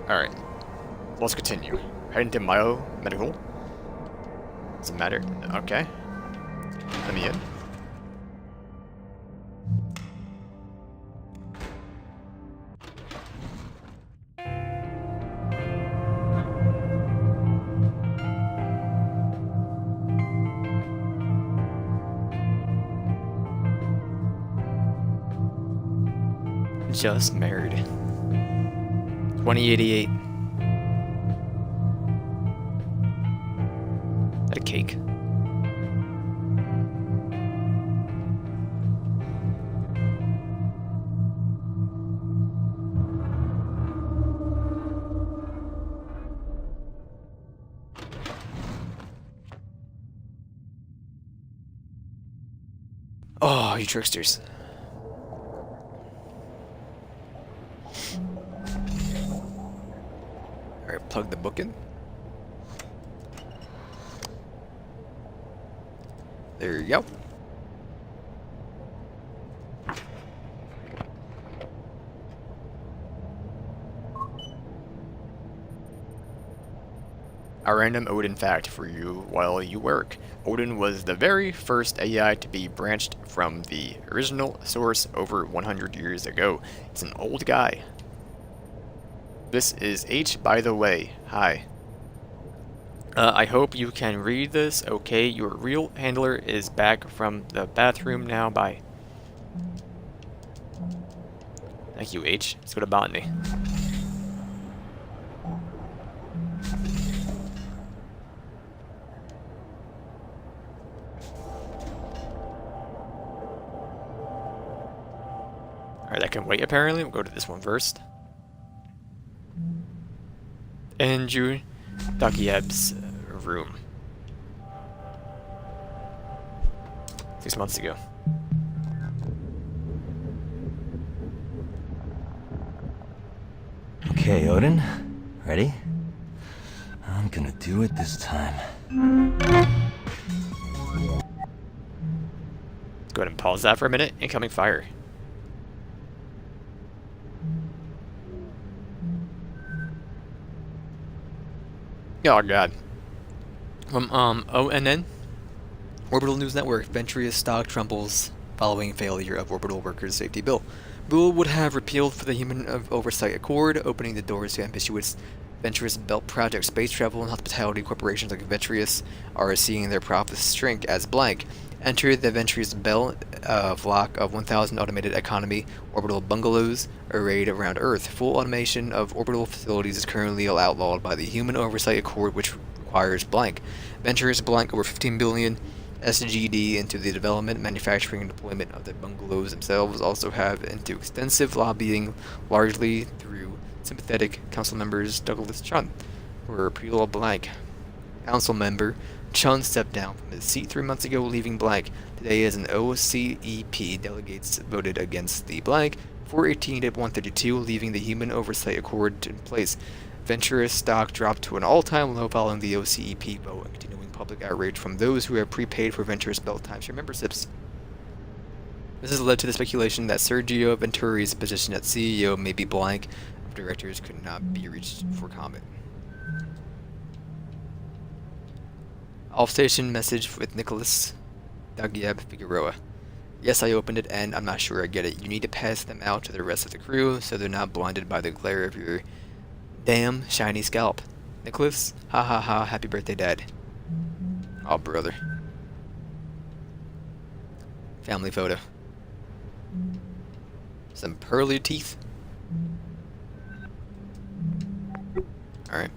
Alright, let's continue. Heading to Medical. Doesn't matter. Okay. Let me in. Just married. 2088. That a cake. Oh, you tricksters. Alright, plug the book in. There you go. A random Odin fact for you while you work. Odin was the very first AI to be branched from the original source over 100 years ago. It's an old guy. This is H, by the way. Hi. I hope you can read this. Okay, your real handler is back from the bathroom now. Bye. Thank you, H. Let's go to botany. Alright, that can wait apparently. We'll go to this one first. Andrew Dakieb's room. 6 months ago. Okay, Odin. Ready? I'm gonna do it this time. Go ahead and pause that for a minute. Incoming fire. Oh god. From ONN, Orbital News Network, Ventria's stock trembles following failure of Orbital Workers Safety Bill. Bill would have repealed for the Human Oversight Accord, opening the doors to ambitious Ventria's Belt Project. Space travel and hospitality corporations like Ventria's are seeing their profits shrink as blank. Enter the Ventria's Belt flock of 1,000 automated economy orbital bungalows arrayed around Earth. Full automation of orbital facilities is currently outlawed by the Human Oversight Accord, which requires blank. Venture's blank over 15 billion SGD into the development, manufacturing, and deployment of the bungalows themselves. Also have into extensive lobbying, largely through sympathetic council members Douglas Chun, for repeal of blank. Council member Chun stepped down from his seat 3 months ago, leaving blank. Today, as an OCEP, delegates voted against the blank, 418 to 132, leaving the Human Oversight Accord in place. Venture's stock dropped to an all-time low following the OCEP vote, and continuing public outrage from those who have prepaid for Venture's Belt timeshare memberships. This has led to the speculation that Sergio Venturi's position as CEO may be blank if directors could not be reached for comment. Off-station message with Nicholas Dagieb Figueroa. Yes, I opened it, and I'm not sure I get it. You need to pass them out to the rest of the crew so they're not blinded by the glare of your damn shiny scalp. Nicholas, ha ha ha, happy birthday, Dad. Oh, brother. Family photo. Some pearly teeth. Alright.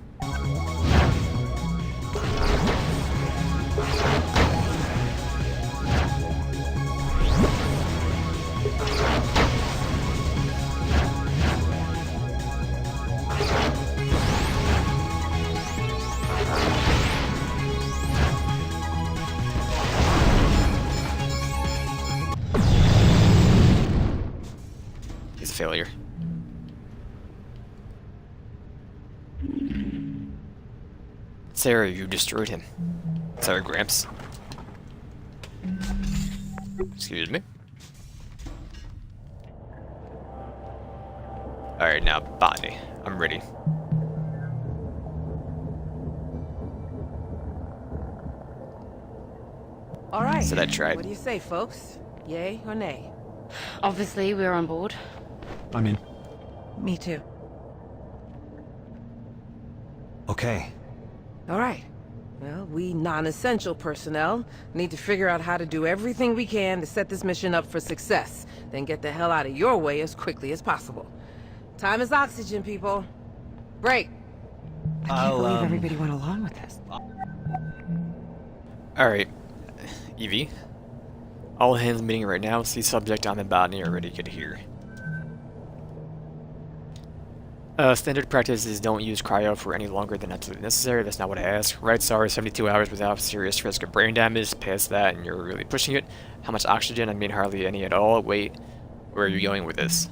He's a failure. Sarah, you destroyed him. Sorry, Gramps. Excuse me. Alright, now botany. I'm ready. right. So that tried. What do you say, folks? Yay or nay? Obviously, we're on board. I'm in. Me too. Okay. All right. Well, we non-essential personnel need to figure out how to do everything we can to set this mission up for success. Then get the hell out of your way as quickly as possible. Time is oxygen, people. Break. I can't believe everybody went along with this. Alright. Evie. All hands meeting right now. See subject on the balcony already could hear. Standard practice is don't use cryo for any longer than absolutely necessary. That's not what I asked. Right, sorry, 72 hours without serious risk of brain damage. Past that and you're really pushing it. How much oxygen? I mean hardly any at all. Wait, where are you going with this?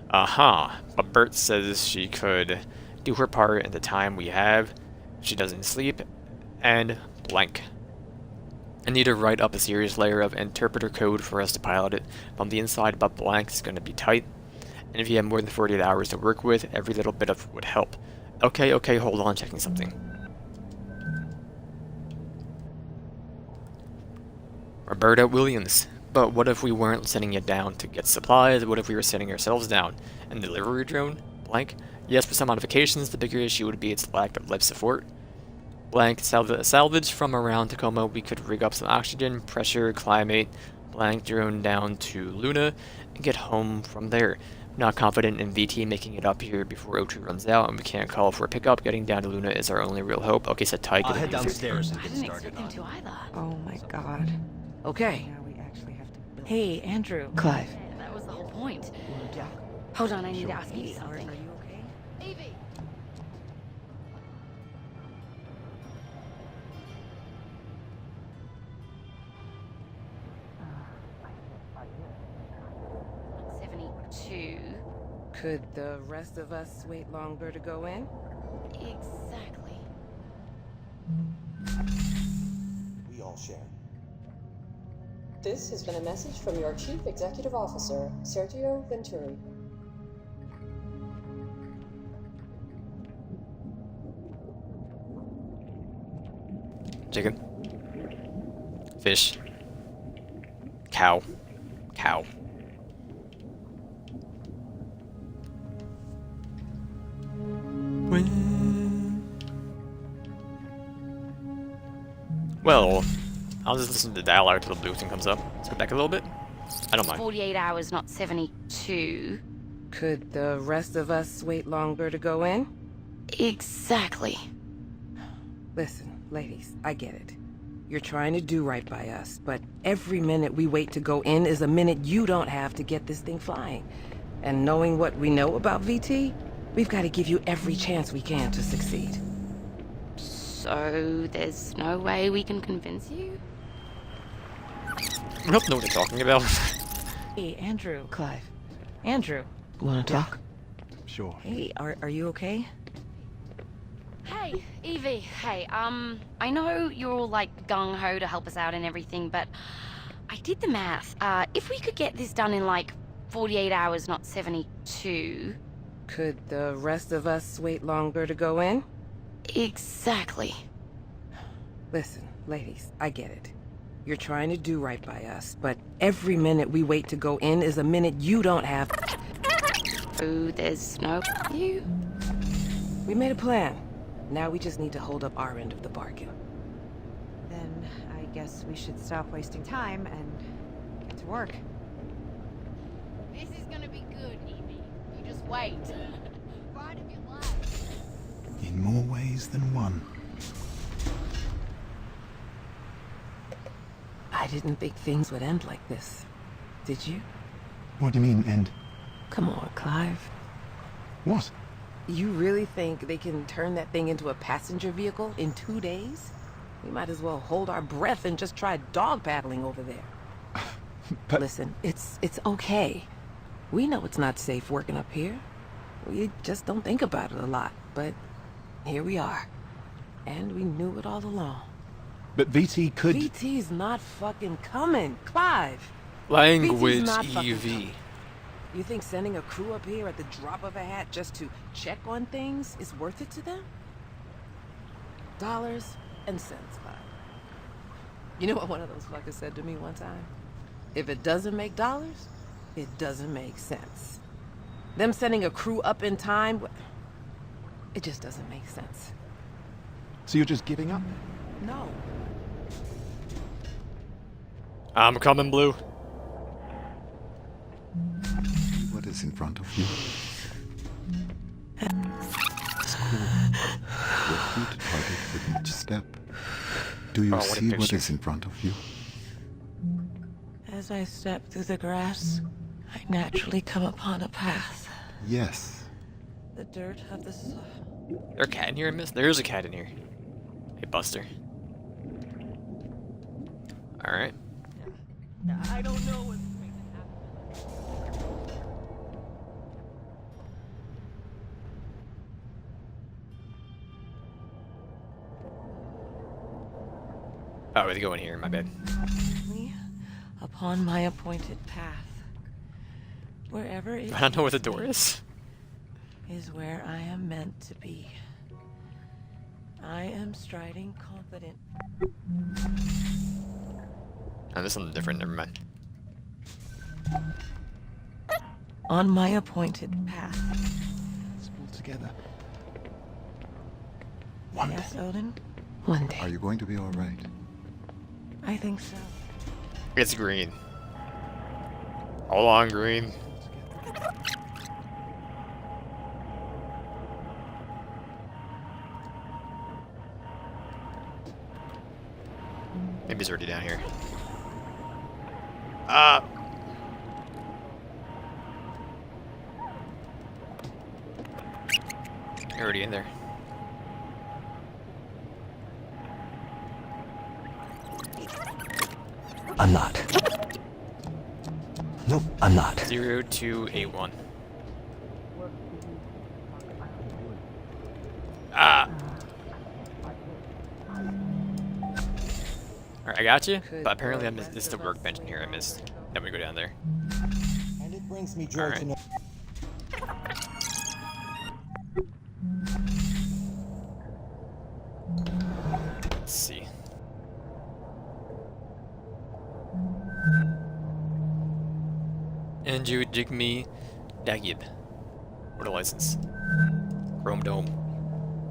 But Bert says she could do her part in the time we have. She doesn't sleep. And blank. I need to write up a serious layer of interpreter code for us to pilot it from the inside, but blank is going to be tight. And if you have more than 48 hours to work with, every little bit of would help. Okay, hold on, checking something. Roberta Williams. But what if we weren't sending it down to get supplies? What if we were sending ourselves down? And delivery drone? Blank. Yes, with some modifications, the bigger issue would be its lack of life support. Blank. Salvage from around Tacoma, we could rig up some oxygen, pressure, climate, blank drone down to Luna, and get home from there. Not confident in VT making it up here before O2 runs out, and we can't call for a pickup. Getting down to Luna is our only real hope. Okay, so Ty, I'll head downstairs and I get didn't started expect them on to it. either. Oh my god. Okay. Now we actually have to build. Hey, Andrew. Clive. Yeah, that was the whole point. Yeah. Hold on, I need to ask you Hey, are something. you okay? Evie! $72. Could the rest of us wait longer to go in? Exactly. We all share. This has been a message from your Chief Executive Officer, Sergio Venturi. Chicken. Fish. Cow. Cow. Well, I'll just listen to the dialogue till the blue thing comes up. Let's go back a little bit. I don't mind. 48 hours, not 72. Could the rest of us wait longer to go in? Exactly. Listen, ladies, I get it. You're trying to do right by us, but every minute we wait to go in is a minute you don't have to get this thing flying. And knowing what we know about VT, we've got to give you every chance we can to succeed. So, there's no way we can convince you? I don't know what they're talking about. Hey, Andrew. Clive, Andrew. want to talk? Sure. Hey, are you okay? Hey, Evie. Hey, I know you're all like gung-ho to help us out and everything, but I did the math. If we could get this done in like 48 hours, not 72. Could the rest of us wait longer to go in? Exactly. Listen, ladies, I get it. You're trying to do right by us, but every minute we wait to go in is a minute you don't have. Oh, there's no you? We made a plan. Now we just need to hold up our end of the bargain. Then I guess we should stop wasting time and get to work. This is gonna be good, Evie. You just wait. Ride of your life. In more ways than one. I didn't think things would end like this. Did you? What do you mean, end? Come on, Clive. What? You really think they can turn that thing into a passenger vehicle in 2 days? We might as well hold our breath and just try dog paddling over there. But Listen, it's okay. We know it's not safe working up here. We just don't think about it a lot, but here we are. And we knew it all along. VT could... VT's not fucking coming, Clive. Language, not fucking EV. You think sending a crew up here at the drop of a hat just to check on things is worth it to them? Dollars, and cents, bud. You know what one of those fuckers said to me one time? If it doesn't make dollars, it doesn't make sense. Them sending a crew up in time, it just doesn't make sense. So you're just giving up? No. I'm coming, Blue. What is in front of you? It's cool. Your feet target with each step. Do you Oh, what a see what picture. is in front of you? As I step through the grass, I naturally come upon a path. Yes. The dirt of the soil. There a cat in here, miss? There's a cat in here. Hey, Buster. Alright. I don't know what's going to happen. Oh, they go in here, my bad. Me upon my appointed path. Wherever it I don't know where the takes door me is. is where I am meant to be. I am striding confident. Oh, there's something different, never mind. On my appointed path. Let's pull together. One day. Yes, Odin? One day. Are you going to be all right? I think so. It's green. Hold on, green. Maybe he's already down here. You're already in there. I'm not. Nope, I'm not. 0281. Alright, I got you, but apparently I missed. This is the workbench in here I missed. Then we go down there. And it brings me joy Alright. to know. Let's see. Andrew Jigme Dagib. Order license. Chrome Dome.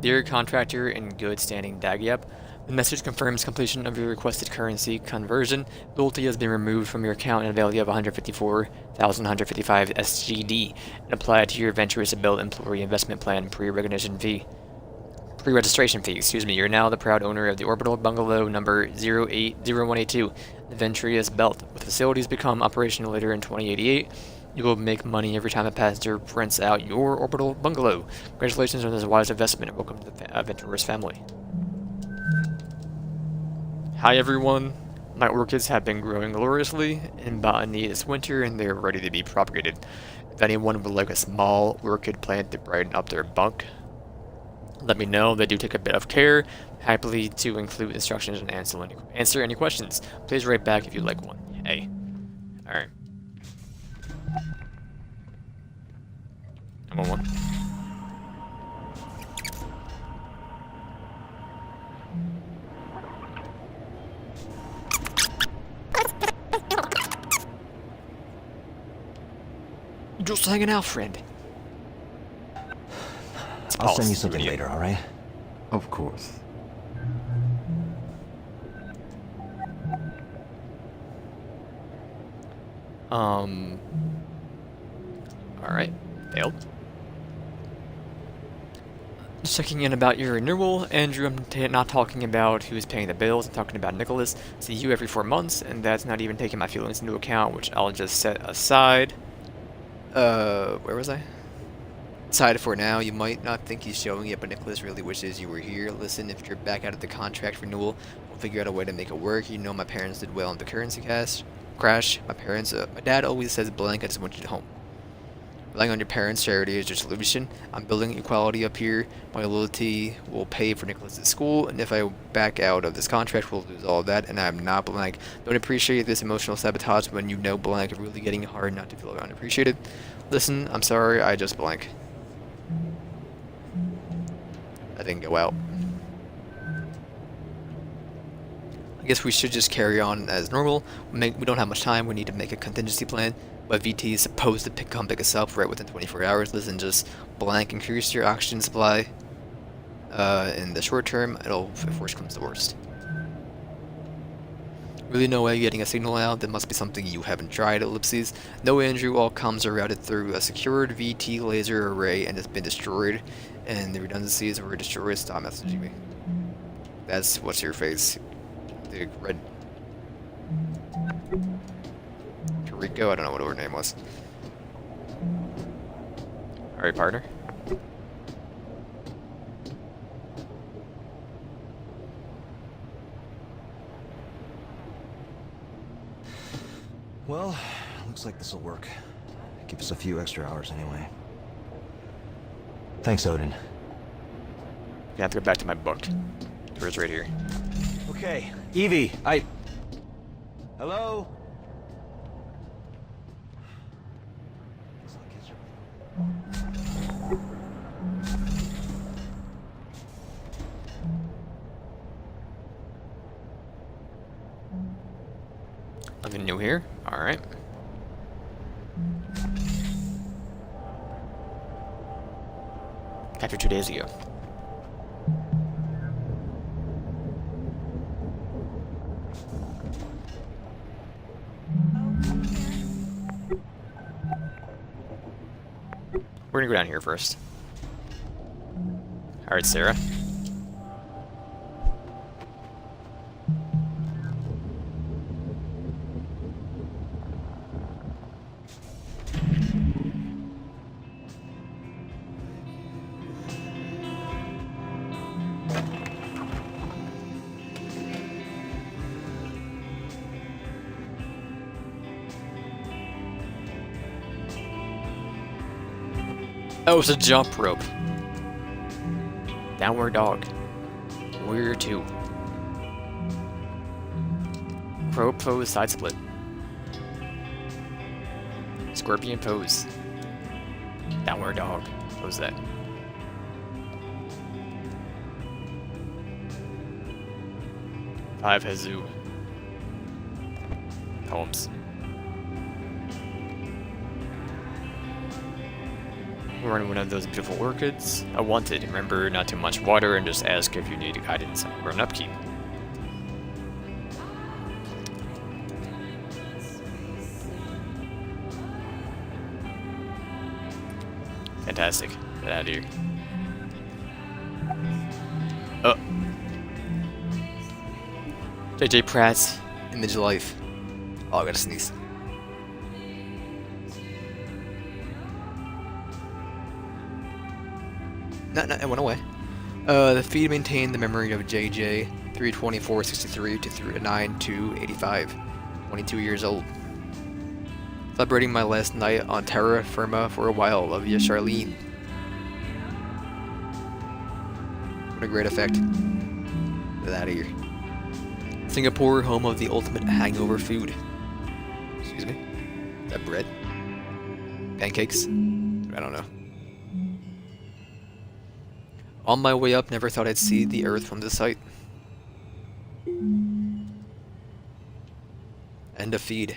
Dear contractor in good standing Dagyep, the message confirms completion of your requested currency conversion. Loyalty has been removed from your account in a value of 154,155 SGD and applied to your Ventures to Build Employee Investment Plan pre-recognition fee. Pre-registration fee, excuse me. You're now the proud owner of the Orbital Bungalow number 080182, the Ventrius Belt. With facilities become operational later in 2088, you will make money every time a passenger rents out your Orbital Bungalow. Congratulations on this wise investment and welcome to the Venturous family. Hi everyone. My orchids have been growing gloriously in botany this winter and they're ready to be propagated. If anyone would like a small orchid plant to brighten up their bunk, let me know. They do take a bit of care. Happily to include instructions and answer any questions. Please write back if you'd like one. Hey. Alright. I'm on one. Just hanging out, friend. I'll send you something idiot. later, alright? Of course. Alright. Failed. Just checking in about your renewal. Andrew, I'm not talking about who's paying the bills. I'm talking about Nicholas. See you every 4 months, and that's not even taking my feelings into account, which I'll just set aside. Where was I? Aside for now, you might not think he's showing it, but Nicholas really wishes you were here. Listen, if you're back out of the contract renewal, we'll figure out a way to make it work. You know my parents did well on the currency crash. My dad always says, blank, I just want you home. Relying on your parents' charity is your solution. I'm building equality up here. My loyalty will pay for Nicholas's school, and if I back out of this contract, we'll lose all of that, and I'm not blank. Don't appreciate this emotional sabotage when you know blank. It's really getting hard not to feel unappreciated. Listen, I'm sorry, I just blank. I didn't go out. I guess we should just carry on as normal. We don't have much time, we need to make a contingency plan, but VT is supposed to come pick us up right within 24 hours. Listen, just blank increase your oxygen supply in the short term. It'll, if worst comes to worst. Really no way getting a signal out. That must be something you haven't tried, ellipses. No, Andrew, all comms are routed through a secured VT laser array and has been destroyed, and the redundancies were destroyed. Stop messaging me. That's what's your face. The red Rico, I don't know what her name was. Alright, partner. Well, looks like this'll work. Give us a few extra hours anyway. Thanks, Odin. I have to go back to my book. It's right here. Okay, Evie, Hello? Nothing new here? Alright. Captured 2 days ago. We're gonna go down here first. Alright, Sarah. Oh, it's a jump rope. Downward dog. Warrior 2. Crow pose side split. Scorpion pose. Downward dog. What was that? Five Hazoo. Poems. We're in one of those beautiful orchids. I wanted. Remember, not too much water, and just ask if you need guidance or an upkeep. Fantastic. Get out of here. Oh. JJ Pratt's Image Life. Oh, I gotta sneeze. No, it went away. The feed maintained the memory of JJ 32463 to 9285, 22 years old. Celebrating my last night on terra firma for a while. Love you, Charlene. What a great effect. Get out of here. Singapore, home of the ultimate hangover food. Excuse me? Is that bread? Pancakes? I don't know. On my way up, never thought I'd see the Earth from this height. End of feed.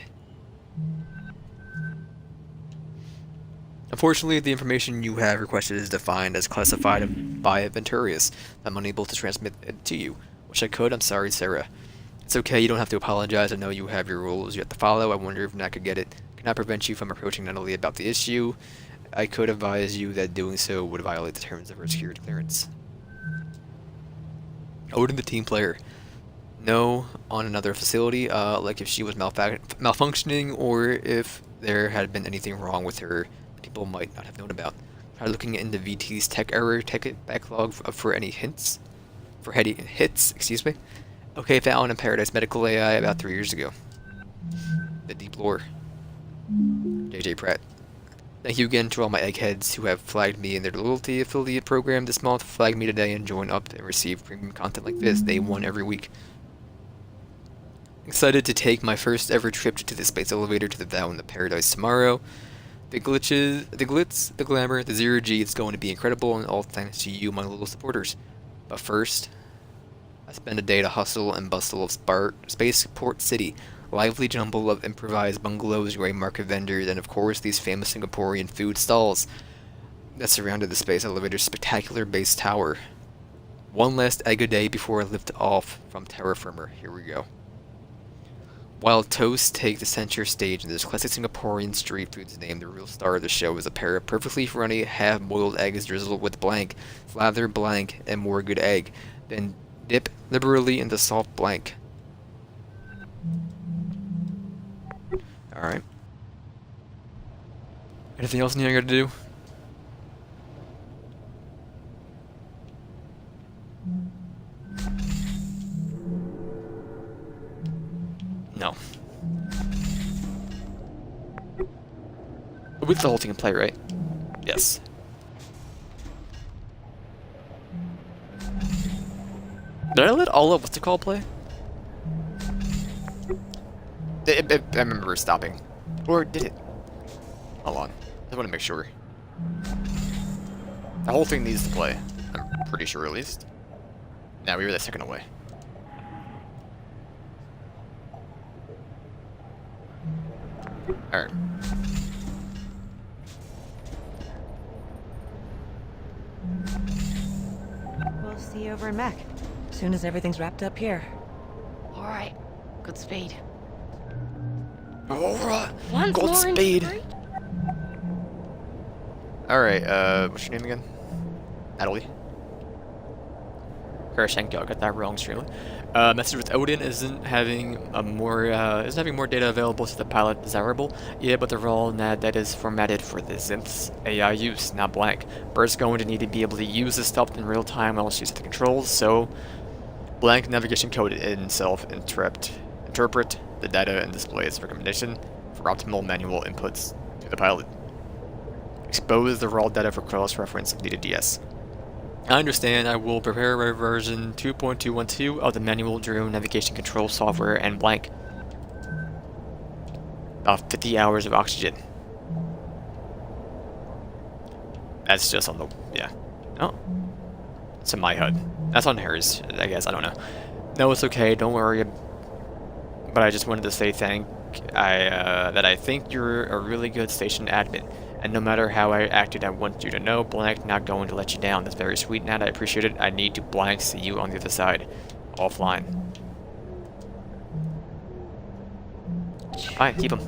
Unfortunately, the information you have requested is defined as classified by Venturius. I'm unable to transmit it to you. Wish I could. I'm sorry, Sarah. It's okay, you don't have to apologize. I know you have your rules you have to follow. I wonder if I could get it. Can I prevent you from approaching Natalie about the issue? I could advise you that doing so would violate the terms of her security clearance. Odin, the team player. No, on another facility, like if she was malfunctioning or if there had been anything wrong with her people might not have known about. Try looking into VT's tech error ticket backlog for any hints. For heady hits, excuse me. Okay, found in Paradise Medical AI about 3 years ago. The deep lore. JJ Pratt. Thank you again to all my eggheads who have flagged me in their loyalty affiliate program this month. Flag me today and join up and receive premium content like this, day one every week. Excited to take my first ever trip to the space elevator to the Vow in the Paradise tomorrow. The glitches, the glitz, the glamour, the zero G, it's going to be incredible, and all thanks to you, my little supporters. But first, I spend a day to hustle and bustle of Spaceport City, lively jumble of improvised bungalows, gray market vendors, and of course these famous Singaporean food stalls that surrounded the space elevator's spectacular base tower. One last egg a day before I lift off from terra firma. Here we go. While toasts take the center stage in this classic Singaporean street food's name, the real star of the show is a pair of perfectly runny half-boiled eggs drizzled with blank, slather blank, and more good egg. Then dip liberally into soft blank. Alright. Anything else I gotta do? No. With the whole thing in play, right? Yes. Did I let all of what's it called play? I remember stopping. Or did it? Hold on. I want to make sure. The whole thing needs to play. I'm pretty sure, at least. Now we were that second away. Alright. We'll see you over in Mac. As soon as everything's wrapped up here. Alright, good speed. Alright. Once Gold more speed. into Alright, what's your name again? Natalie. Karashenko, I got that wrong, extremely. Message with Odin isn't having more data available to the pilot desirable. Yeah, but the raw NAD that is formatted for the synth's AI use, not blank. Bird's going to need to be able to use this stuff in real time while she's at the controls, so blank navigation code in itself interpret the data and display its recommendation for optimal manual inputs to the pilot. Expose the raw data for cross-reference if needed, yes. I understand. I will prepare a version 2.212 of the manual drone navigation control software and blank. About 50 hours of oxygen. That's just on the... yeah. Oh. It's in my HUD. That's on hers, I guess. I don't know. No, it's okay. Don't worry. But I just wanted to say that I think you're a really good station admin. And no matter how I acted, I want you to know, blank, not going to let you down. That's very sweet, Nat. I appreciate it. I need to blank see you on the other side. Offline. Fine, keep them.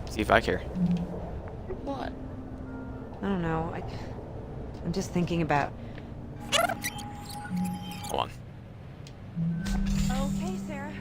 See if I care. What? I don't know. I'm just thinking about... Hold on. Okay, Sarah.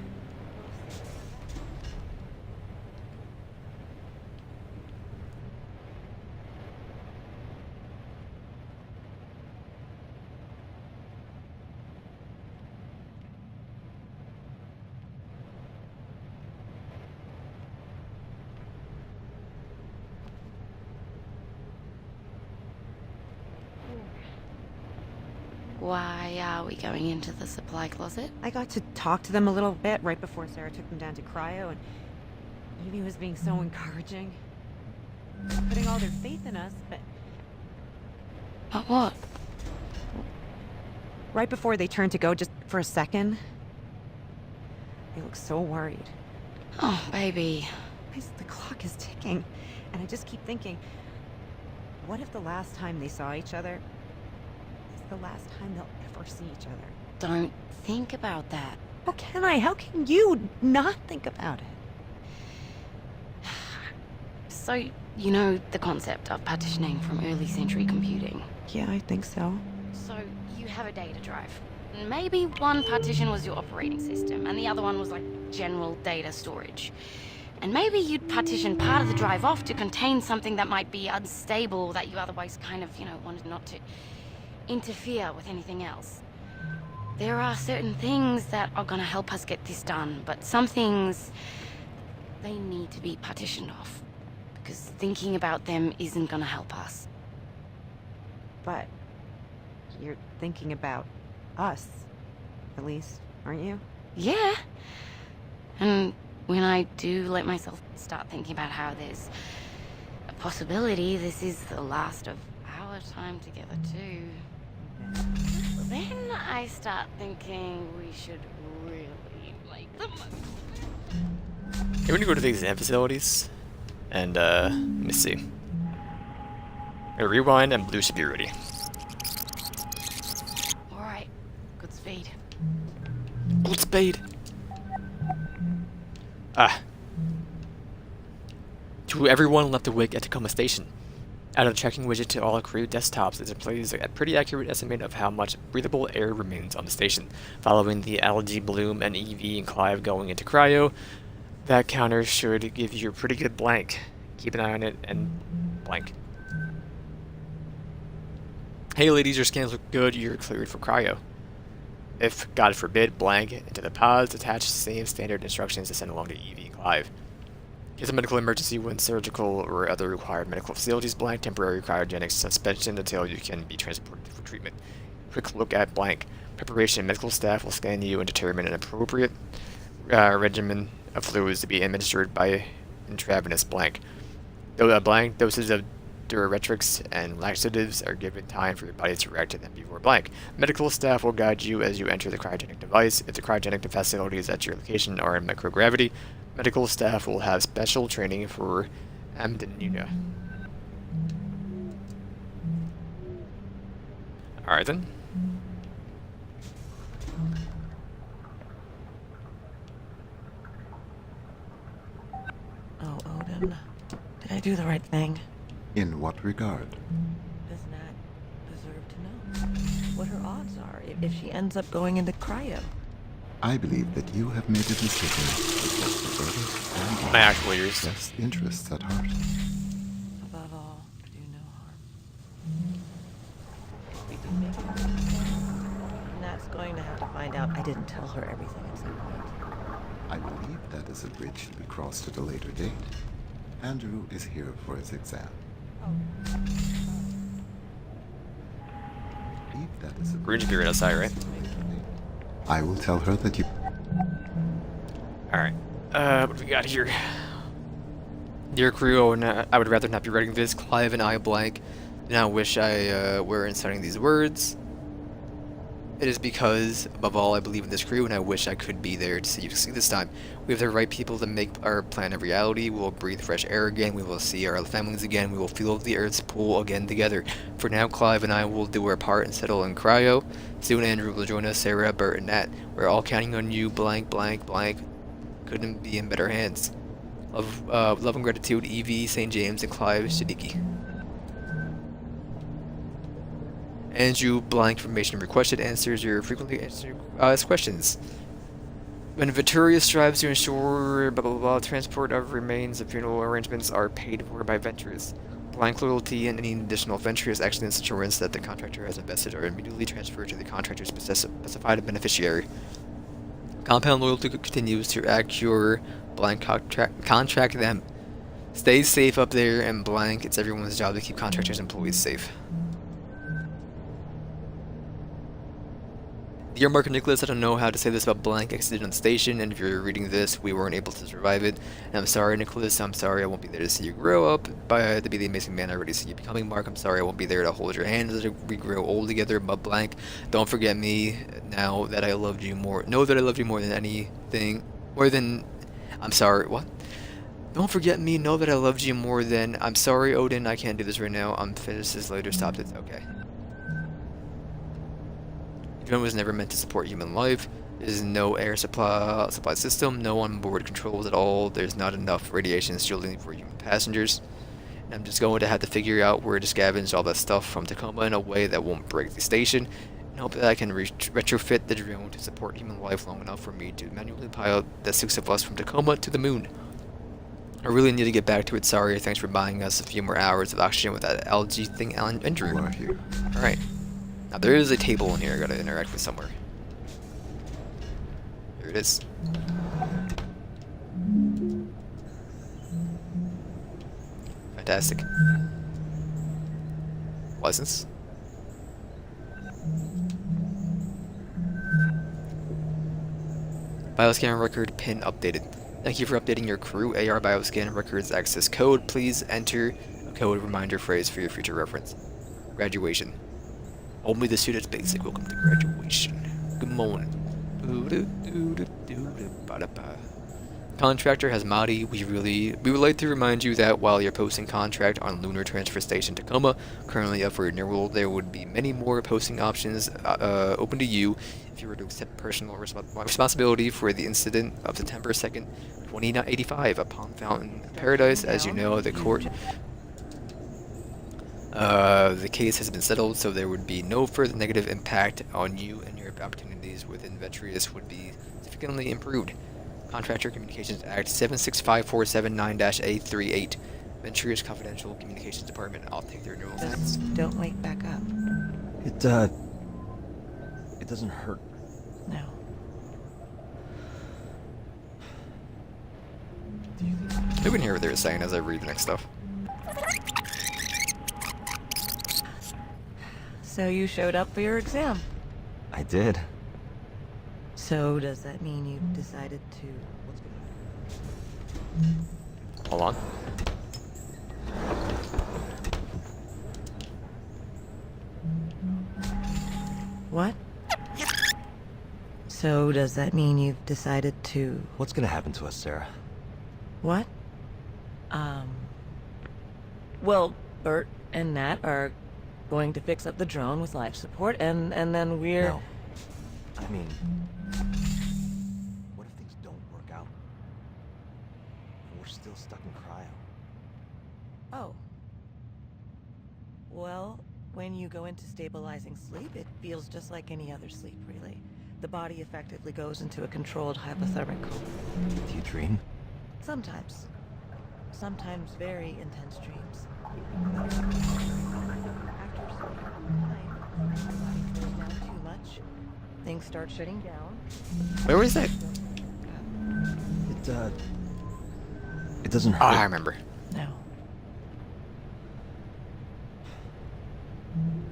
Why are we going into the supply closet? I got to talk to them a little bit right before Sarah took them down to cryo, and Evie was being so encouraging. Putting all their faith in us, but But what? right before they turned to go, just for a second, they looked so worried. Oh, baby. The clock is ticking, and I just keep thinking, what if the last time they saw each other is the last time they'll ever see each other? Don't think about that. How can I? How can you not think about it? So, you know the concept of partitioning from early century computing. Yeah, I think so. So, you have a data drive. Maybe one partition was your operating system, and the other one was like general data storage. And maybe you'd partition part of the drive off to contain something that might be unstable that you otherwise kind of, wanted not to interfere with anything else. There are certain things that are gonna help us get this done, but some things, they need to be partitioned off. Because thinking about them isn't gonna help us. But you're thinking about us, at least, aren't you? Yeah. And when I do let myself start thinking about how there's a possibility this is the last of our time together too. then I start thinking we should really make the most. You're gonna go to the exam facilities, and let me see. Gonna rewind, and blue should be ready. Alright, good speed. Good speed. Ah. To everyone left awake at Tacoma Station. Add a tracking widget to all crew desktops. It displays a pretty accurate estimate of how much breathable air remains on the station. Following the algae bloom and Evie and Clive going into cryo, that counter should give you a pretty good blank. Keep an eye on it and blank. Hey ladies, your scans look good. You're cleared for cryo. If, God forbid, blank into the pods, attach the same standard instructions to send along to Evie and Clive. Case of medical emergency when surgical or other required medical facilities, blank temporary cryogenic suspension until you can be transported for treatment. Quick look at blank. Preparation. Medical staff will scan you and determine an appropriate regimen of fluids to be administered by intravenous blank. Though blank doses of diuretics and laxatives are given time for your body to react to them before blank. Medical staff will guide you as you enter the cryogenic device. If the cryogenic facilities at your location are in microgravity, medical staff will have special training for amnesia. Alright then. Oh, Odin. Did I do the right thing? In what regard? Does Nat deserve to know what her odds are if she ends up going into cryo? I believe that you have made a decision that has the brother's and My actuators. best interests at heart. Above all, do no harm. If we do make it, Nat's going to have to find out I didn't tell her everything at some point. I believe that is a bridge to be crossed at a later date. Andrew is here for his exam. Believe that is a We're gonna be right outside, right? I will tell her that you. Alright. What do we got here? Dear crew, I would rather not be writing this. Clive and I blank. Do not wish I were inserting these words. It is because, above all, I believe in this crew, and I wish I could be there to see you succeed this time. We have the right people to make our plan a reality. We will breathe fresh air again. We will see our families again. We will feel the Earth's pull again together. For now, Clive and I will do our part and settle in cryo. Soon, Andrew will join us. Sarah, Bert, and Nat. We're all counting on you. Blank, blank, blank. Couldn't be in better hands. Love and gratitude, Evie, St. James, and Clive Shadiki. Andrew, blank information requested, answers your frequently asked questions. When Venturia strives to ensure blah blah blah transport of remains of funeral arrangements are paid for by Venturers. Blank loyalty and any additional Venturers accidents insurance that the contractor has invested are immediately transferred to the contractor's specified beneficiary. Compound loyalty continues to accrue blank contract them. Stay safe up there and blank. It's everyone's job to keep contractors' employees safe. Dear Mark and Nicholas, I don't know how to say this about blank exited on the station, and if you're reading this, we weren't able to survive it. And I'm sorry, Nicholas, I'm sorry I won't be there to see you grow up, but to be the amazing man I already see you becoming. Mark, I'm sorry I won't be there to hold your hand as we grow old together, but blank, don't forget me now that I loved you more. Know that I loved you more than anything, I'm sorry, what? Don't forget me, know that I loved you more than, I'm sorry, Odin, I can't do this right now, I'm finished this later, stopped it, okay. Human was never meant to support human life. There's no air supply system, no onboard controls at all. There's not enough radiation shielding for human passengers. And I'm just going to have to figure out where to scavenge all that stuff from Tacoma in a way that won't break the station, and hope that I can retrofit the drone to support human life long enough for me to manually pilot the 6 of us from Tacoma to the moon. I really need to get back to it. Sorry, thanks for buying us a few more hours of oxygen with that algae thing, Andrew. You are here. Alright. Now there is a table in here I gotta interact with somewhere. Here it is. Fantastic. License. Bioscan record pin updated. Thank you for updating your crew. AR Bioscan records access code. Please enter a code reminder phrase for your future reference. Graduation. Only the students basic. Welcome to graduation. Good morning. Contractor has Mahdi. We would like to remind you that while you're posting contract on Lunar Transfer Station Tacoma, currently up for renewal, there would be many more posting options open to you if you were to accept personal responsibility for the incident of September 2nd, 2085 upon Fountain Paradise. As you know, the case has been settled, so there would be no further negative impact on you, and your opportunities within Ventrius would be significantly improved. Contractor Communications Act 765479-A38. Ventrius Confidential Communications Department. I'll take the renewal. Just don't wake back up. It doesn't hurt. No. Do you think You can hear what they're saying as I read the next stuff. So you showed up for your exam. I did? So does that mean you decided to... Hold on. What? So does that mean you've decided to... What's gonna happen to us, Sarah? What? Well, Bert and Nat are going to fix up the drone with life support, and then we're... No. I mean... What if things don't work out? We're still stuck in cryo. Oh. Well, when you go into stabilizing sleep, it feels just like any other sleep, really. The body effectively goes into a controlled hypothermic coma. Do you dream? Sometimes. Sometimes very intense dreams. After a certain time, the body goes down too much. Things start shutting down. Where was that? It doesn't hurt. Oh, I remember. No.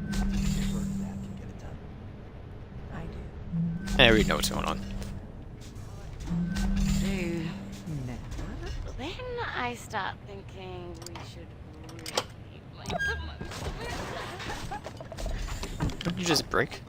Bert and Nat can get it done. I do. Hey, we know what's going on. Then I start thinking we should really make the most of it. Didn't you just break?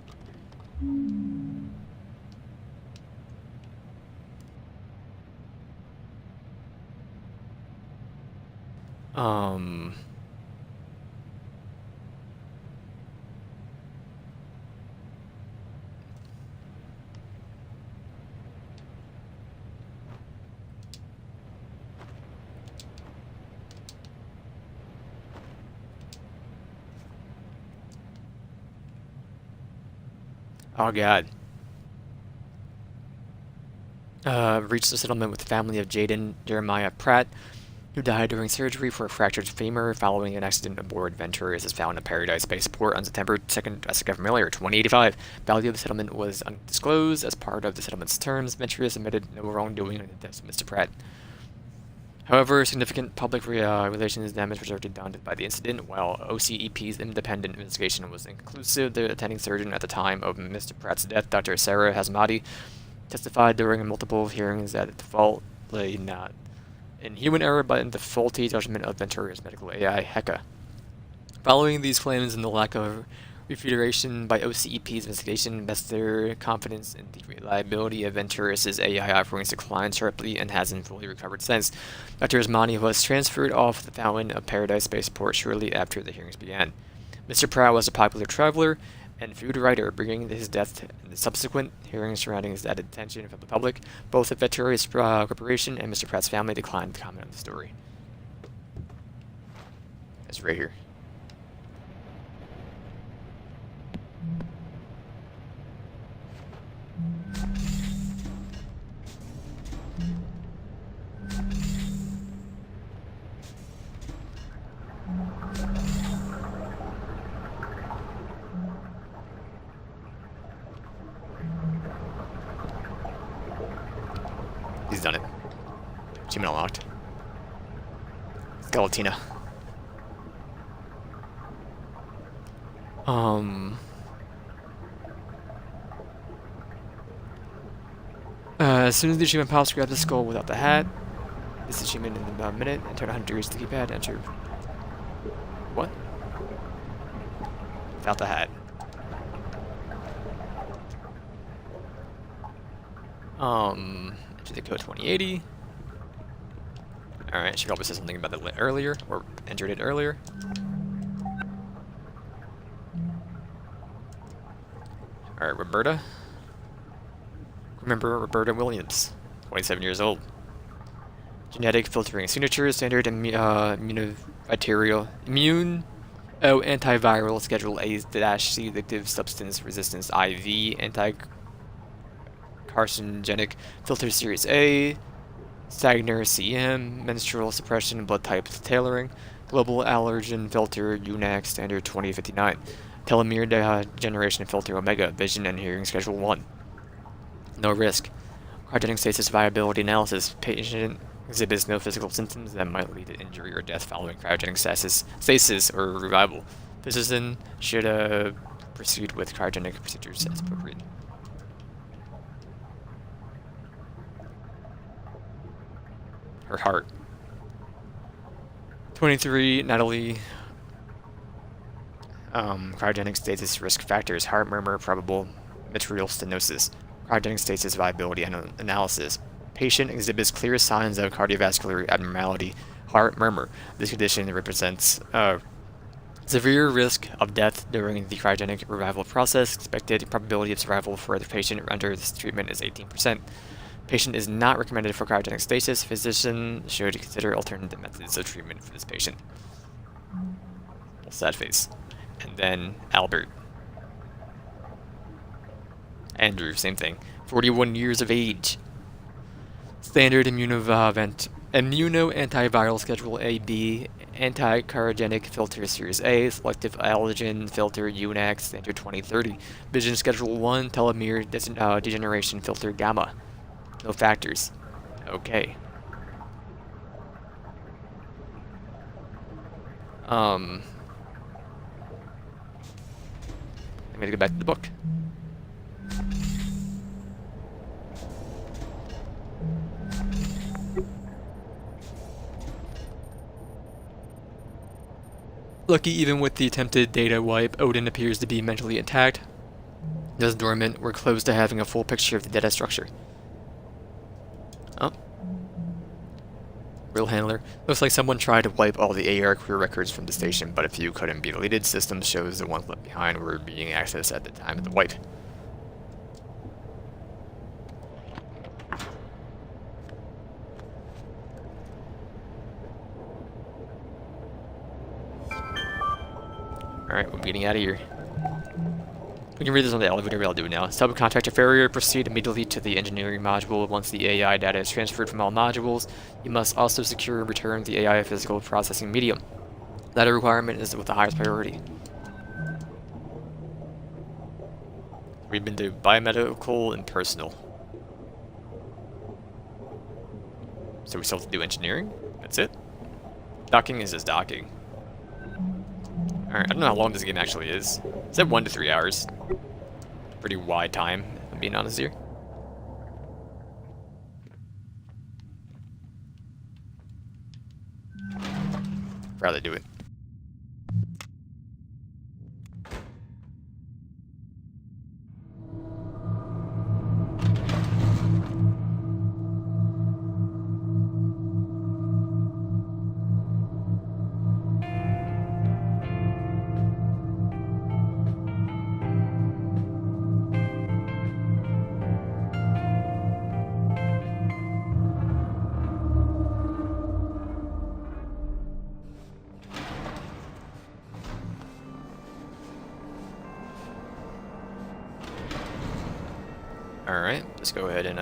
Oh god. Reached a settlement with the family of Jaden Jeremiah Pratt, who died during surgery for a fractured femur following an accident aboard Venturus, as found in Paradise Spaceport on September 2nd, as I familiar, 2085. Value of the settlement was undisclosed. As part of the settlement's terms, Venturus admitted no wrongdoing in the death of Mr. Pratt. However, significant public relations damage was already done by the incident. While OCEP's independent investigation was inconclusive, the attending surgeon at the time of Mr. Pratt's death, Dr. Sarah Hazmati, testified during multiple hearings that the fault lay not in human error but in the faulty judgment of Ventura's medical AI, Heka. Following these claims and the lack of refutation by OCEP's investigation, investor confidence in the reliability of Venturus' AI offerings declined sharply and hasn't fully recovered since. Dr. Asmani was transferred off the Fountain of Paradise Spaceport shortly after the hearings began. Mr. Pratt was a popular traveler and food writer, bringing his death and the subsequent hearings surrounding his death attention from the public. Both the Venturus Corporation and Mr. Pratt's family declined to comment on the story. It's right here. He's done it. Achievement unlocked. Skeletina. As soon as the achievement pops, grab the skull without the hat. This achievement in about a minute. Enter 100 use the keypad. Enter. What? Without the hat. Enter the code 2080. Alright, she probably said something about it earlier, or entered it earlier. Alright, Roberta. Remember Roberta Williams, 27 years old. Genetic filtering signature, standard antiviral, schedule A-C addictive substance resistance IV, anti-carcinogenic filter series A, Stagner CM, menstrual suppression, blood type tailoring, global allergen filter UNAC standard 2059, telomere degeneration filter Omega, vision and hearing schedule 1. No risk. Cryogenic stasis viability analysis. Patient exhibits no physical symptoms that might lead to injury or death following cryogenic stasis or revival. Physician should proceed with cryogenic procedures as appropriate. Her heart. 23, Natalie. Cryogenic stasis risk factors. Heart murmur, probable mitral stenosis. Cryogenic stasis viability analysis. Patient exhibits clear signs of cardiovascular abnormality, heart murmur. This condition represents severe risk of death during the cryogenic revival process. Expected probability of survival for the patient under this treatment is 18%. Patient is not recommended for cryogenic stasis. Physician should consider alternative methods of treatment for this patient. Sad face. And then Albert. Andrew, same thing. 41 years of age. Standard immuno-antiviral schedule AB, anti-carcinogenic filter series A, selective allergen filter UNAC standard 2030, vision schedule 1, telomere degeneration filter gamma. No factors. Okay. I'm gonna go back to the book. Lucky, even with the attempted data wipe, Odin appears to be mentally intact. Thus dormant, we're close to having a full picture of the data structure. Oh. Real handler. Looks like someone tried to wipe all the AR career records from the station, but a few couldn't be deleted. System shows the ones left behind were being accessed at the time of the wipe. Alright, we're getting out of here. We can read this on the elevator, I'll do it now. Subcontractor Farrier, proceed immediately to the engineering module. Once the AI data is transferred from all modules, you must also secure and return the AI physical processing medium. That requirement is with the highest priority. We've been to biomedical and personal. So we still have to do engineering? That's it? Docking is just docking. Alright, I don't know how long this game actually is. It said 1 to 3 hours. Pretty wide time, if I'm being honest here. Rather do it. Alright, let's go ahead and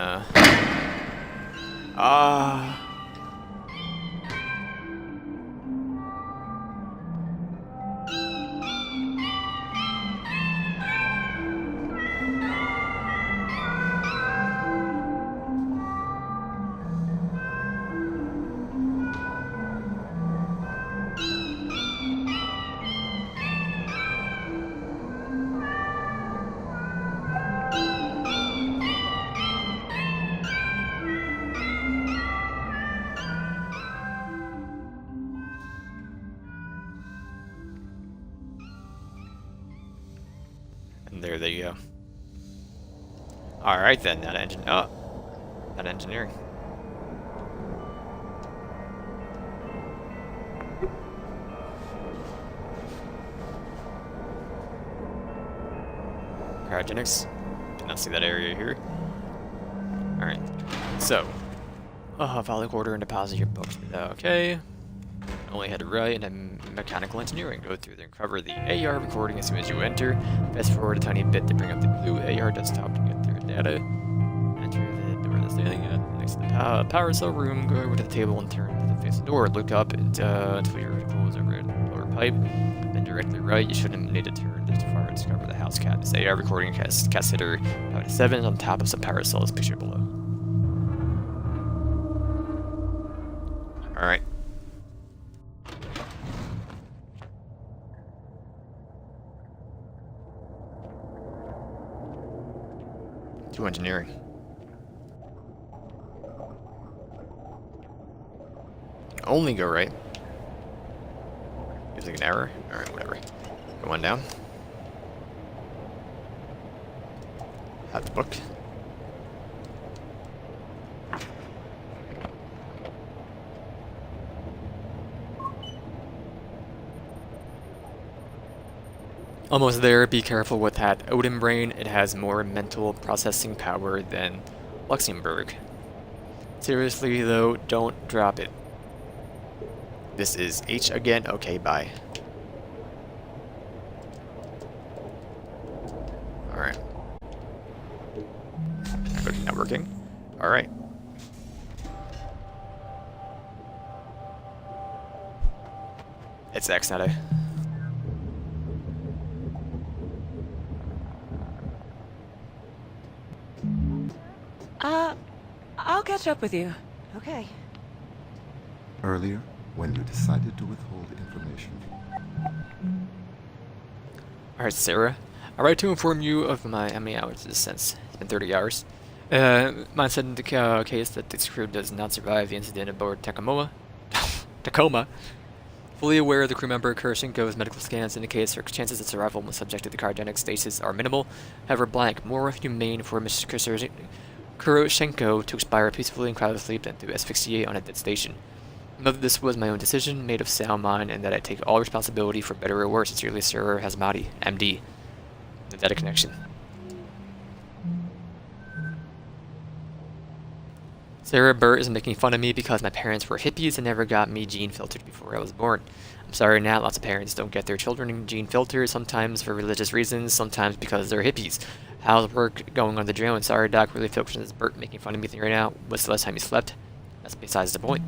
and there they go. Alright then, that engine up. Not engineering. Cryogenics. Did not see that area here. Alright. So. Follow the order and deposit your books. Okay. Only head right and then mechanical engineering. Go through there and cover the AR recording as soon as you enter. Fast forward a tiny bit to bring up the blue AR desktop to get their data. Enter the door that's standing next to the power cell room. Go over to the table and turn to face the door. Look up until your vertical is over the lower pipe. Then directly right. You shouldn't need to turn just far to discover the house cat. This AR recording cassette 7 on top of some power cells pictured below. Alright. To engineering. Only go right. Using an error? Alright, whatever. Go one down. Have the book. Almost there, be careful with that Odin brain, it has more mental processing power than Luxembourg. Seriously though, don't drop it. This is H again, okay, bye. Alright. Not working. Alright. It's X, not A. I'll catch up with you. Okay. Earlier, when you decided to withhold information. Alright, Sarah. I write to inform you of how many hours this since. It's been 30 hours. Mine said in the case that this crew does not survive the incident aboard Tacoma. Tacoma. Fully aware of the crew member Kuroshenko's medical scans indicates her chances of survival when subject to the cryogenic stasis are minimal. However, blank, more humane for Mr. Kuroshenko to expire peacefully in cryo sleep than to asphyxiate on a dead station. Know that this was my own decision, made of sound mind, and that I take all responsibility for better or worse. Sincerely, Sarah Hazmati, MD. The data connection. Sarah Burt is making fun of me because my parents were hippies and never got me gene filtered before I was born. I'm sorry, now lots of parents don't get their children gene filtered, sometimes for religious reasons, sometimes because they're hippies. How's work going on the drone? Sorry, Doc, really focused on this Burt making fun of me right now. What's the last time you slept? That's besides the point.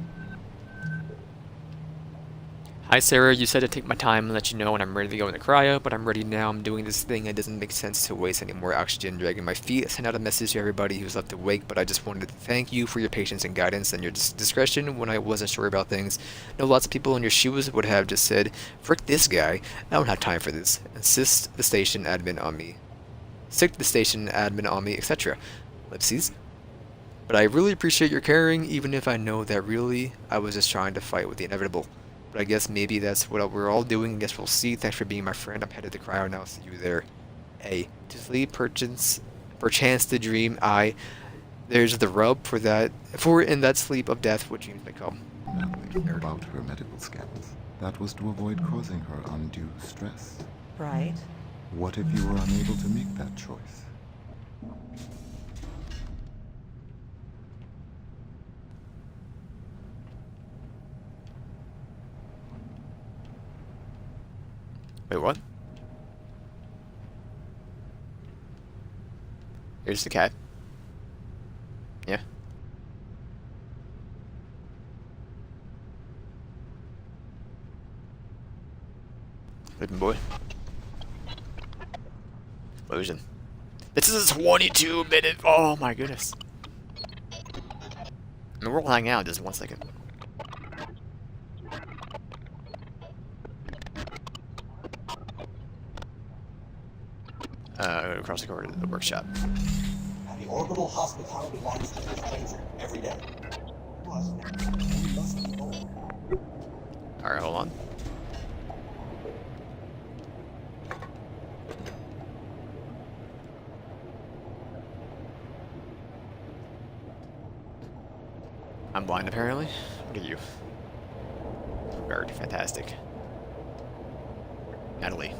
Hi Sarah, you said to take my time and let you know when I'm ready to go into cryo, but I'm ready now. I'm doing this thing. It doesn't make sense to waste any more oxygen dragging my feet. I sent out a message to everybody who's left awake, but I just wanted to thank you for your patience and guidance and your discretion when I wasn't sure about things. I know lots of people in your shoes would have just said, frick this guy, I don't have time for this. Insist the station admin on me. Sick the station admin on me, etc. Ellipses. But I really appreciate your caring, even if I know that really I was just trying to fight with the inevitable. But I guess maybe that's what we're all doing. I guess we'll see. Thanks for being my friend. I'm headed to cryo now. See you there. A. To sleep, perchance to dream. I. There's the rub for that. For in that sleep of death, what dreams may come. Nothing about her medical scans. That was to avoid causing her undue stress. Right. What if you were unable to make that choice? Wait, what? Here's the cat. Yeah. Sleeping boy. Explosion. This is a 22-minute. Oh my goodness. I mean, we'll hang out just 1 second. Across the corridor to the workshop. The orbital hospitality landscape is changing every day. Plus, we must be bold. Alright, hold on. fine, apparently. What are you? Guard, fantastic. Natalie.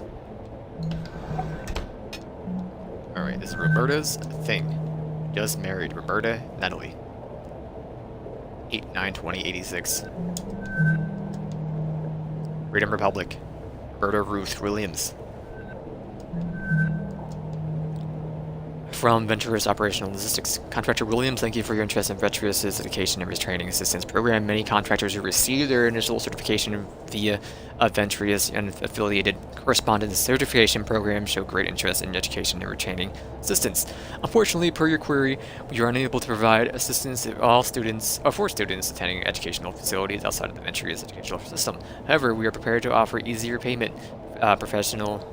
Alright, this is Roberta's thing. Just married. Roberta, Natalie. 8/9/2086. Freedom Republic. Roberta Ruth Williams. From Ventura's Operational Logistics. Contractor Williams, thank you for your interest in Ventura's Education and Training Assistance Program. Many contractors who receive their initial certification via Ventura's and affiliated correspondence certification program show great interest in education and retraining assistance. Unfortunately, per your query, we are unable to provide assistance for students attending educational facilities outside of the Ventura's educational system. However, we are prepared to offer easier payment, professional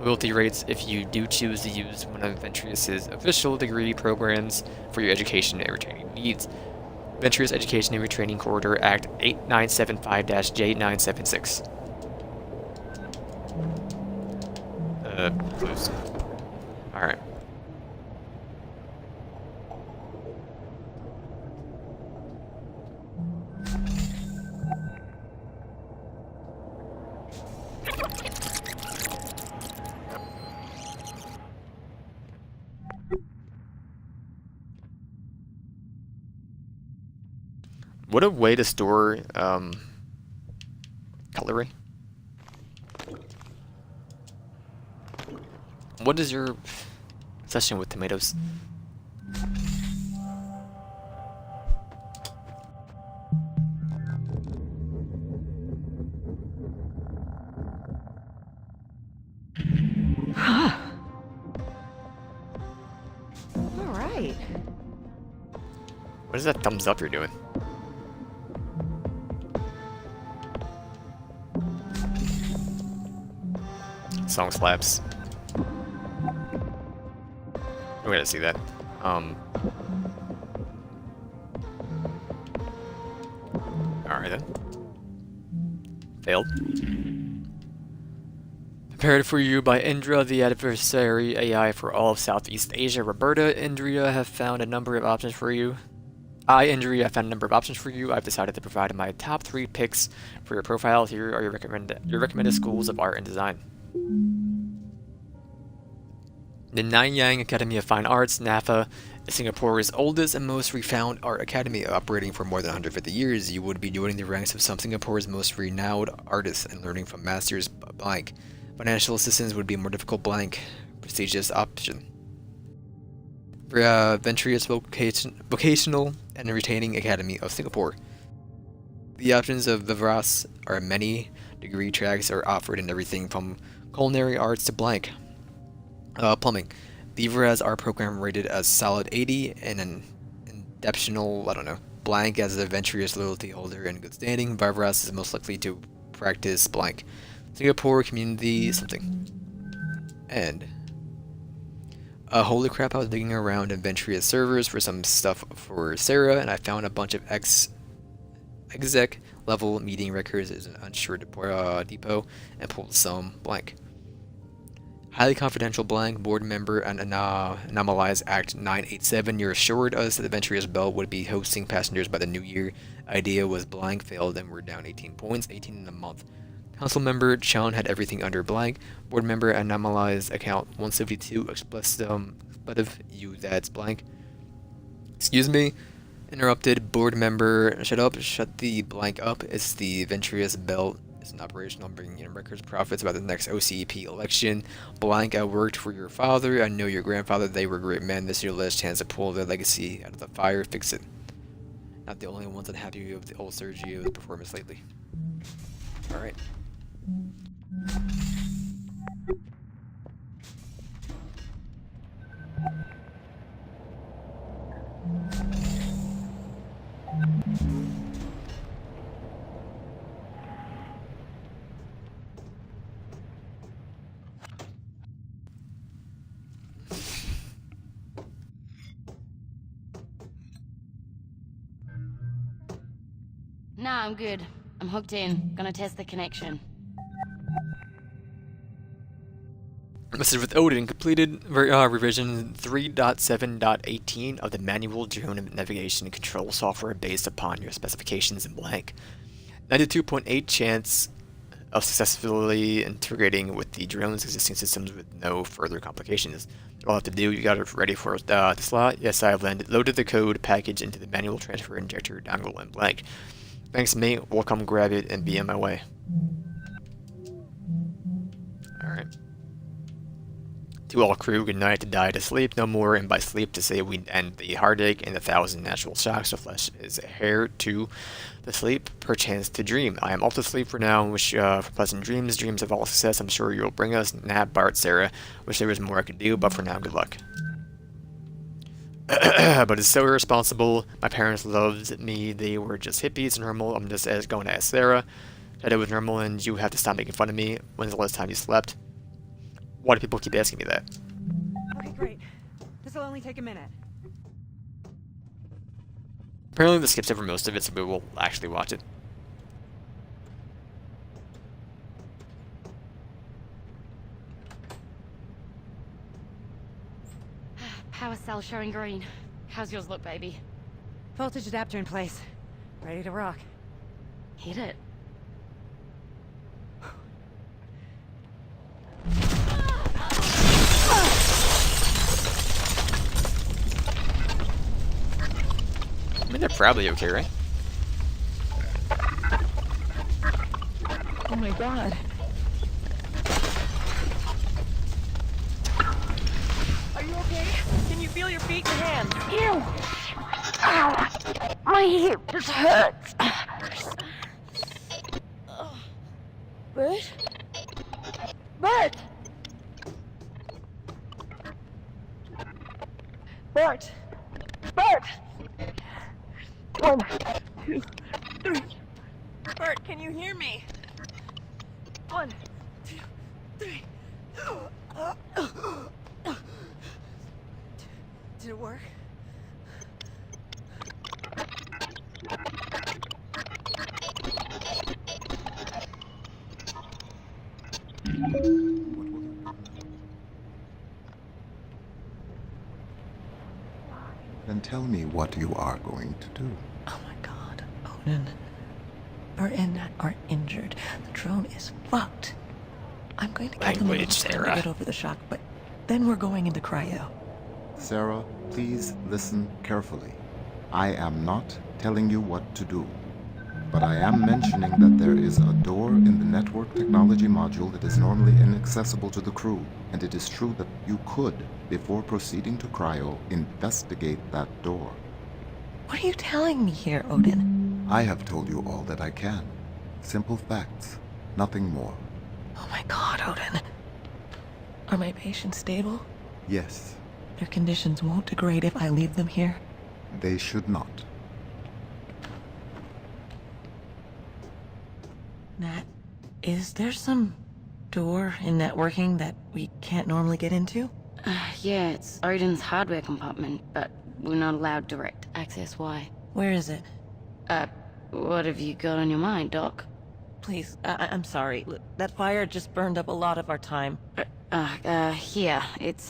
loyalty rates if you do choose to use one of Ventura's official degree programs for your education and retraining needs. Ventura's Education and Retraining Corridor Act 8975-J976. Clues. Alright. What a way to store cutlery. What is your obsession with tomatoes? All right. What is that thumbs up you're doing? Song slaps. We gotta see that. Alright then. Failed. Prepared for you by Indra, the adversary AI for all of Southeast Asia. Roberta, Indria have found a number of options for you. Indria, have found a number of options for you. I've decided to provide my top 3 picks for your profile. Here are your recommended schools of art and design. The Nanyang Academy of Fine Arts, NAFA, is Singapore's oldest and most renowned art academy, operating for more than 150 years. You would be joining the ranks of some of Singapore's most renowned artists and learning from masters blank. Financial assistance would be a more difficult blank, prestigious option. Ventura's Vocational and Retaining Academy of Singapore. The options of Vivras are many. Degree tracks are offered in everything from culinary arts to blank. Plumbing. The Vivras are program rated as solid 80 and an exceptional, blank as a Ventura's loyalty holder in good standing. Vivras is most likely to practice blank. Singapore community something. And holy crap, I was digging around in Ventura's servers for some stuff for Sarah, and I found a bunch of exec level meeting records as an unsure depot and pulled some blank. Highly confidential blank, board member and Anomalize Act 987. You assured us that the Ventura's Belt would be hosting passengers by the new year. Idea was blank, failed, and we're down 18 points, 18 in a month. Council member Chown had everything under blank. Board member Anomalize account 172 expletive, you that's blank. Excuse me. Interrupted. Board member, shut up, shut the blank up. It's the Ventura's Belt. It's an operational bringing in records profits about the next OCEP election. Blank, I worked for your father. I know your grandfather. They were great men. This is your last chance to pull their legacy out of the fire. Fix it. Not the only ones unhappy with the old Sergio's performance lately. Alright. Nah, I'm good. I'm hooked in. Gonna test the connection. Message with Odin completed revision 3.7.18 of the manual drone navigation and control software based upon your specifications in blank. 92.8 chance of successfully integrating with the drone's existing systems with no further complications. All I have to do, you got it ready for the slot? Yes, I have loaded the code package into the manual transfer injector dongle in blank. Thanks, mate. We'll come grab it and be on my way. Alright. To all crew, good night. To die, to sleep no more, and by sleep to say we end the heartache and 1,000 natural shocks. The flesh is hair to the sleep, perchance to dream. I am off to sleep for now, and wish for pleasant dreams, dreams of all success I'm sure you'll bring us. Nat, Bart, Sarah, wish there was more I could do, but for now, good luck. But it's so irresponsible. My parents loved me, they were just hippies, normal. I'm just going to ask Sarah that it was normal, and you have to stop making fun of me. When's the last time you slept? Why do people keep asking me that? Okay, great. This'll only take a minute. Apparently this skips over most of it, so we will actually watch it. Power cell showing green. How's yours look, baby? Voltage adapter in place. Ready to rock. Hit it. I mean, they're probably okay, right? Oh my god. Are you okay? Can you feel your feet and hands? Ew! Ow! My hip just hurts. Bert? Bert! Bert! Bert! 1, 2, 3. Bert, can you hear me? 1, 2, 3. Did it work? Then tell me what you are going to do. Oh my god, Odin. Bert and Nat are injured. The drone is fucked. I'm going to give them a little Language, time Sarah. to get over the shock, but then we're going into cryo. Sarah, please listen carefully. I am not telling you what to do, but I am mentioning that there is a door in the network technology module that is normally inaccessible to the crew, and it is true that you could, before proceeding to cryo, investigate that door. What are you telling me here, Odin? I have told you all that I can. Simple facts, nothing more. Oh my god, Odin. Are my patients stable? Yes, Their conditions won't degrade if I leave them here? they should not. Nat, is there some door in networking that we can't normally get into? Yeah, it's Odin's hardware compartment, but we're not allowed direct access. Why? Where is it? What have you got on your mind, Doc? Please, I'm sorry. Look, that fire just burned up a lot of our time. Here. It's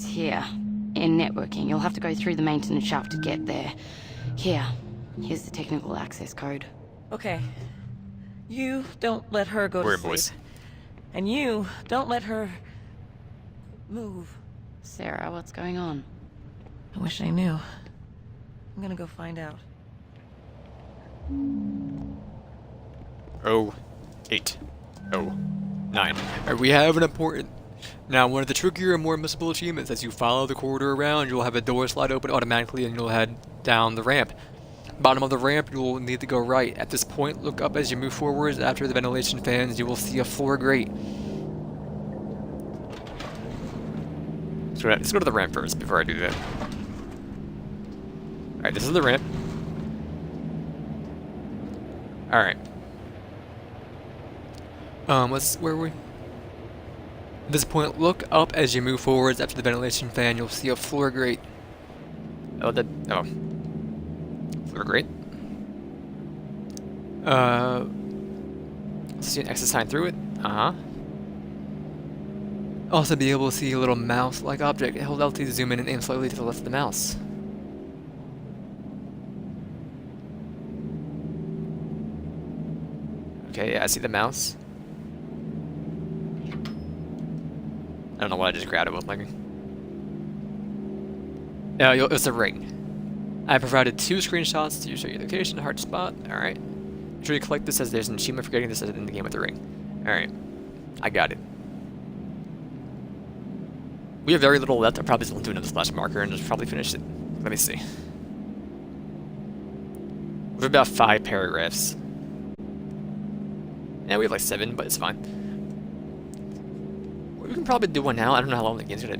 here. In networking. You'll have to go through the maintenance shaft to get there. Here's the technical access code. Okay. You don't let her go We're to sleep. boys. And you don't let her move. Sarah, what's going on? I wish I knew. I'm gonna go find out. 08. 09. Alright, we have an important... Now, one of the trickier and more missable achievements, as you follow the corridor around, you'll have a door slide open automatically and you'll head down the ramp. Bottom of the ramp, you'll need to go right. At this point, look up as you move forwards. After the ventilation fans, you will see a floor grate. So let's go to the ramp first before I do that. Alright, this is the ramp. Alright. Where were we? At this point, look up as you move forwards. After the ventilation fan, you'll see a floor grate. Floor grate. See an exit sign through it. Also be able to see a little mouse-like object. Hold L2 to zoom in and aim slightly to the left of the mouse. Okay, yeah, I see the mouse. I don't know why I just grabbed it with my... it's a ring. I provided 2 screenshots to show you the location, hard to spot. Alright. Make sure you collect this as there's an achievement for getting this in the game with the ring. Alright. I got it. We have very little left. I'll probably just do another splash marker and just probably finish it. Let me see. We have about 5 paragraphs. Yeah, we have like 7, but it's fine. We can probably do one now. I don't know how long the game's gonna